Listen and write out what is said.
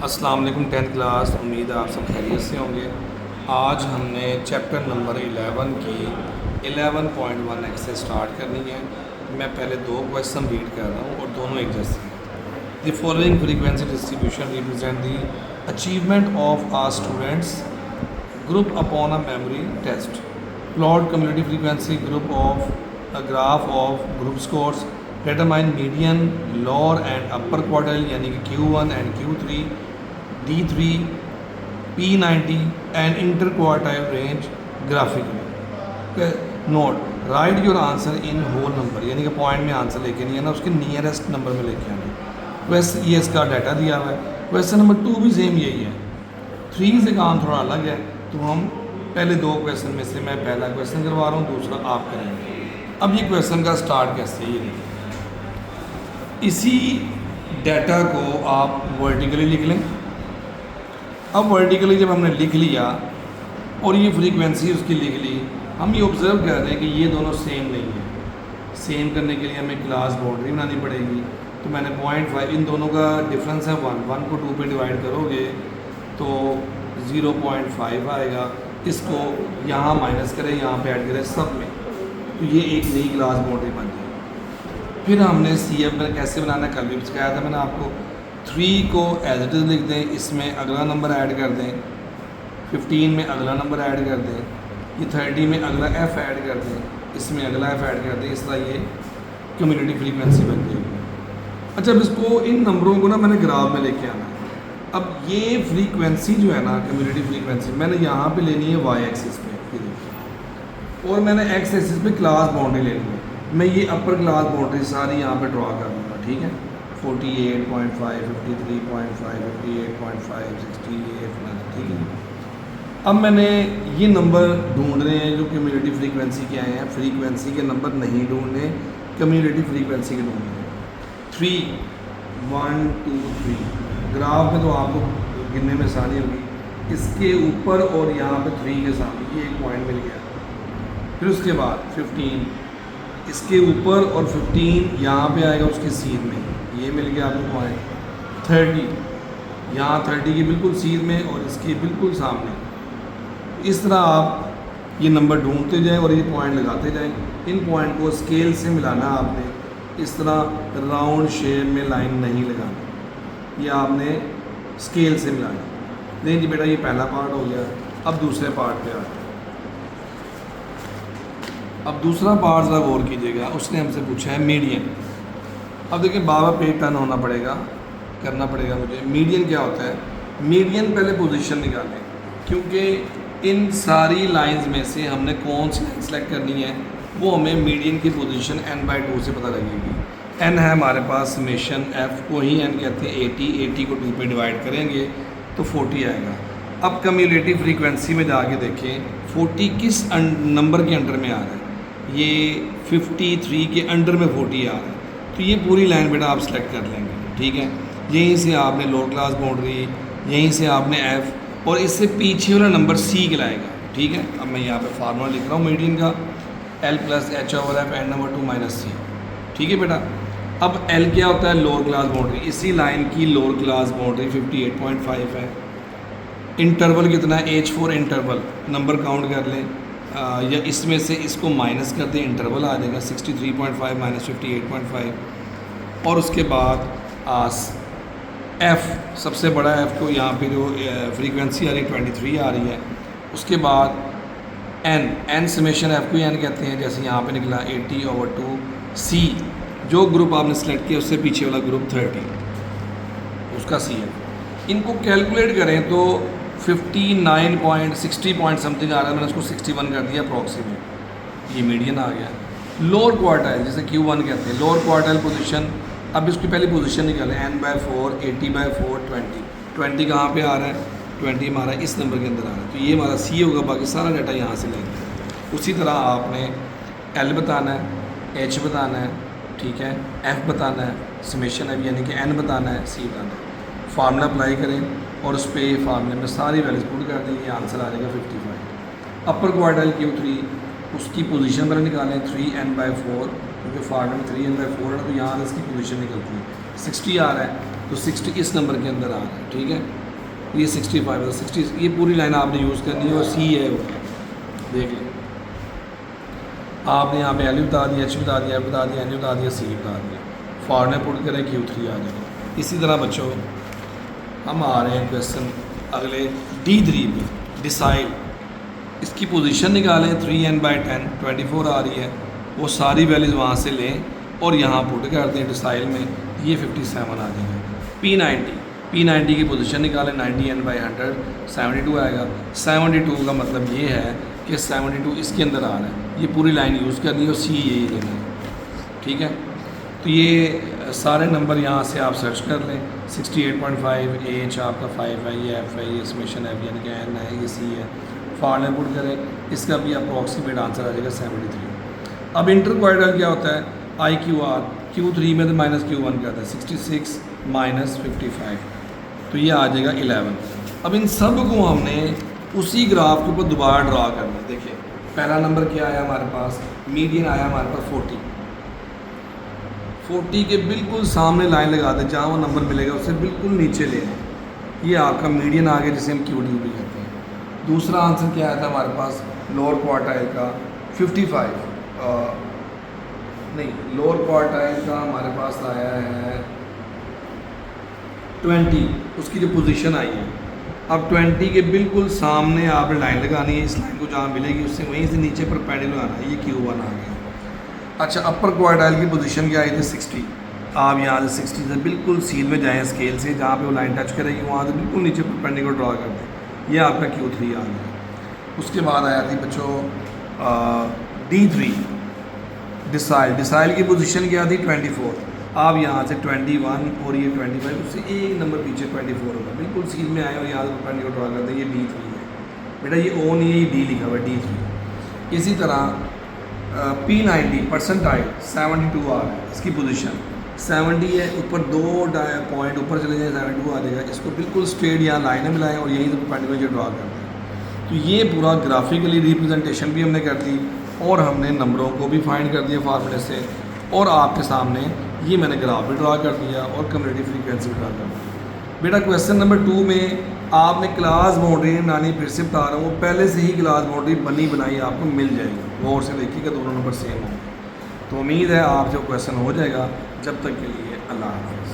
अस्सलाम वालेकुम। 10th class, उम्मीद है आप सब खैरियत से होंगे। आज हमने चैप्टर नंबर 11 की 11.1 एक्सरसाइज स्टार्ट करनी है। मैं पहले दो क्वेश्चन रीड कर रहा हूँ और दोनों एक जैसे हैं। The following frequency distribution represent the achievement of our students group upon a memory test. Plot community frequency group of a graph of group scores. Determine median lower and upper quartile यानी कि Q1 and Q3, D3, P90 and inter quartile range graphically. Note, write your answer in whole number, यानी कि point में answer लेके नहीं आना, उसके nearest number में लेके आना। वैसे ये इसका डाटा दिया हुआ है। क्वेश्चन नंबर 2 भी सेम यही है। 3 से काम थोड़ा अलग है, तो हम पहले दो क्वेश्चन में से मैं पहला क्वेश्चन करवा रहा हूँ, दूसरा आप करेंगे। अब ये क्वेश्चन का स्टार्ट कैसे है, ये देखिए। इसी डाटा को आप वर्टिकली लिख लें। अब वर्टिकली जब हमने लिख लिया और ये फ्रीक्वेंसी उसकी लिख ली, हम ये ऑब्ज़र्व कर रहे हैं कि ये दोनों सेम नहीं है। सेम करने के लिए हमें क्लास बाउंड्री बनानी पड़ेगी। तो मैंने 0.5, इन दोनों का डिफरेंस है 1 को 2 पे डिवाइड करोगे तो 0.5 आएगा। इसको यहाँ माइनस करें, यहाँ पे ऐड करें सब में, तो ये एक नई क्लास बाउंड्री बन जाएगी। फिर हमने CF कैसे बनाना है, कल भी सिखाया था मैंने आपको। 3 को एज इट इज़ लिख दें, इसमें अगला नंबर ऐड कर दें, 15 में अगला नंबर ऐड कर दें, ये 30 में अगला F ऐड कर दें, इसमें अगला F ऐड कर दें। इस तरह ये कम्युनिटी फ्रीक्वेंसी बन जाएगी। अच्छा, अब इसको इन नंबरों को ना मैंने ग्राफ में लेके आना है। अब ये फ्रीक्वेंसी जो है ना, कम्युनिटी फ्रीक्वेंसी, मैंने यहाँ पे लेनी है y एक्सिस पे, ये देखिए, और मैंने x एक्सिस पे क्लास बाउंड्री लेनी है। मैं ये अपर क्लास बाउंड्री सारी यहाँ पे ड्रॉ कर दूँगा, ठीक है। 48.5, 53.5, 58.5, 68, ठीक है। अब मैंने ये नंबर ढूंढ रहे हैं जो कम्युनिटी फ्रीक्वेंसी के आए हैं। फ्रीक्वेंसी के नंबर नहीं ढूंढने, कम्युनिटी फ्रीक्वेंसी के ढूंढने हैं। 3, 1, 2, 3 ग्राफ में तो आपको गिनने में आसानी होगी। इसके ऊपर और यहाँ पे 3 के सामने ये एक पॉइंट मिल गया। फिर उसके बाद 15 इसके ऊपर और 15 यहाँ पे आएगा उसके सीध में, ये मिल गया आपको पॉइंट। 30 यहाँ 30 की बिल्कुल सीध में और इसके बिल्कुल सामने। इस तरह आप ये नंबर ढूंढते जाएं और ये पॉइंट लगाते जाएं। इन पॉइंट को स्केल से मिलाना आपने, इस तरह राउंड शेप में लाइन नहीं लगानी, ये आपने स्केल से मिलाना। नहीं जी बेटा, ये पहला पार्ट हो गया। अब दूसरे पार्ट पे आते हैं। अब दूसरा पार्ट ज़रा गौर कीजिएगा। उसने हमसे पूछा है मीडियन। अब देखिए, बाबा पे टर्न होना पड़ेगा, करना पड़ेगा मुझे। मीडियन क्या होता है? मीडियन पहले पोजीशन निकालें, क्योंकि इन सारी लाइंस में से हमने कौन सी लाइन सेलेक्ट करनी है, वो हमें मीडियन की पोजीशन n/2 से पता लगेगी। n है हमारे पास समेशन f को ही n कहते हैं। 80 को 2 पे डिवाइड करेंगे तो 40 आएगा। अब कम्युलेटिव फ्रीक्वेंसी में जाके देखें 40 किस नंबर के अंडर में आ रहा है। ये 53 के अंडर में 40 आ रहा है। तो ये पूरी लाइन बेटा आप सेलेक्ट कर लेंगे, ठीक है। यहीं से आपने लोअर क्लास बाउंड्री, यहीं से आपने F, और इससे पीछे वाला नंबर C गिलाएगा, ठीक है। अब मैं यहाँ पे फार्मूला लिख रहा हूँ मीडियन का, L+H/F n/2 - C, ठीक है बेटा। अब L क्या होता है? Lower class boundary. इसी लाइन की लोअर क्लास बाउंड्री 58.5 है। इंटरवल कितना है? H4 इंटरवल, नंबर काउंट कर लें, या इसमें से इसको माइनस कर दें, इंटरवल आ जाएगा 63.5 - 58.5। और उसके बाद F सबसे बड़ा F को यहाँ पे जो फ्रीक्वेंसी आ रही है 23 आ रही है। उसके बाद N समेशन F को N कहते हैं, जैसे यहाँ पे निकला 80/2। C जो ग्रुप आपने सेलेक्ट किया उससे पीछे वाला ग्रुप 30, उसका C है। इनको कैलकुलेट करें तो 59.60 पॉइंट समथिंग आ रहा है। मैंने उसको 61 कर दिया अप्रॉक्सीमेट, ये मीडियन आ गया। लोअर क्वार्टाइल जिसे Q1 कहते हैं, लोअर क्वार्टाइल पोजीशन। अब इसकी पहली पोजीशन निकालें, n/4, 80/4, 20 कहाँ पे आ रहा है? 20 हमारा इस नंबर के अंदर आ रहा है, तो ये हमारा C होगा। बाकी सारा डाटा यहाँ से लेंगे। उसी तरह आपने L बताना है, H बताना है, ठीक है, F बताना है, समेशन F यानी कि N बताना है, C बताना है। फार्मूला अप्लाई करें और उस पर फार्मूले में सारी वैल्यूज पुट कर दें, ये आंसर आ जाएगा 55। अपर क्वार्टाइल Q3, उसकी पोजीशन पर निकालें 3n/4, क्योंकि फार्मूले में 3n/4 है, तो यहाँ से इसकी पोजीशन निकलती है 60 आ रहा है। तो 60 इस नंबर के अंदर आ रहा है, ठीक है। ये 65 है, 60 ये पूरी लाइन आपने यूज़ करनी है। और सी है वो, देख लें आपने यहाँ पे एल बता दिया, एच बता दिया, एफ बता दिया, एन बता दिया, सी बता दिया। फॉर्मूला पुट करें Q3 आ जाएगा। इसी तरह बच्चों हम आ रहे हैं क्वेश्चन अगले D3 पे, डिसाइड इसकी पोजीशन निकालें। 3n/10 24 आ रही है, वो सारी वैल्यूज़ वहाँ से लें और यहाँ पुट कर दें डिसाइल में, ये 57 आ जाएगा। P90 की पोजीशन निकालें। 90n/100 72 आएगा। 72 का मतलब ये है कि 72 इसके अंदर आ रहा है, ये पूरी लाइन यूज़ करनी है और सी यही लेना है, ठीक है। तो ये सारे नंबर यहाँ से आप सर्च कर लें। 68.5 एच आपका 5 है, ये एफ है, ये समेशन है, यानी कि एन है, ये सी है। फॉर्मूला पुट करें, इसका भी अप्रॉक्सीमेट आंसर आ जाएगा 73। अब इंटरक्वार्टल क्या होता है, IQR Q3 में तो -Q1 का था 66 - 55, तो ये आ जाएगा 11। अब इन सब को हमने उसी ग्राफ के ऊपर दोबारा ड्रा करना है। देखिए पहला नंबर क्या आया हमारे पास, मीडियन आया हमारे पास 40 के बिल्कुल सामने लाइन लगा दें, जहाँ वो नंबर मिलेगा उससे बिल्कुल नीचे ले लें। ये आपका मीडियन आ गया, जिसे हम QD भी कहते हैं। दूसरा आंसर क्या आया था हमारे पास, लोअर क्वार्टाइल का 55 नहीं, लोअर क्वार्टाइल का हमारे पास आया है 20, उसकी जो पोजीशन आई है। अब 20 के बिल्कुल सामने आपने लाइन लगानी है, इस लाइन को जहाँ मिलेगी उससे वहीं से नीचे परपेंडिकुलर आना है, ये Q1 आ गया। अच्छा, अपर क्वार्टाइल की पोजीशन क्या आई थी 60, आप यहाँ से 60 से बिल्कुल सीध में जाएँ स्केल से, जहाँ पे वो लाइन टच करेगी वहाँ से बिल्कुल नीचे परपेंडिकुलर ड्रा कर दें, ये आपका Q3 आ गया। उसके बाद आया थी बच्चों D3 डिसाइल की पोजीशन क्या थी 24, आप यहाँ से 21 और ये 25, उससे एक नंबर पीछे 24 होगा, बिल्कुल सीध में आए और यहाँ से परपेंडिकुलर ड्रा कर दें, ये D3 है बेटा, ये O नहीं है, ये D लिखा हुआ है D3। इसी तरह P90 परसेंटाइल 72 आ रहा है, इसकी पोजीशन 70 है, ऊपर 2 पॉइंट ऊपर चले जाए 72 आ जाएगा। इसको बिल्कुल स्ट्रेट यहाँ लाइनें मिलाएं और यहीं से परपेंडिकुलर ड्रा कर दें। तो ये पूरा ग्राफिकली रिप्रेजेंटेशन भी हमने कर दी और हमने नंबरों को भी फाइंड कर दिया फार्मूले से, और आपके सामने ये मैंने ग्राफ भी ड्रा कर दिया और कम्युनिटी फ्रीक्वेंसी भी ड्रा कर दी। बेटा क्वेश्चन नंबर 2 में आपने क्लास बाउंड्री बनानी, फिर से बता रहा हूँ, वो पहले से ही क्लास बाउंड्री बनाई आपको मिल जाएगी, गौर से देखिएगा दोनों नंबर सेम होंगे। तो उम्मीद है आप जो क्वेश्चन हो जाएगा। जब तक के लिए अल्लाह हाफ़िज़।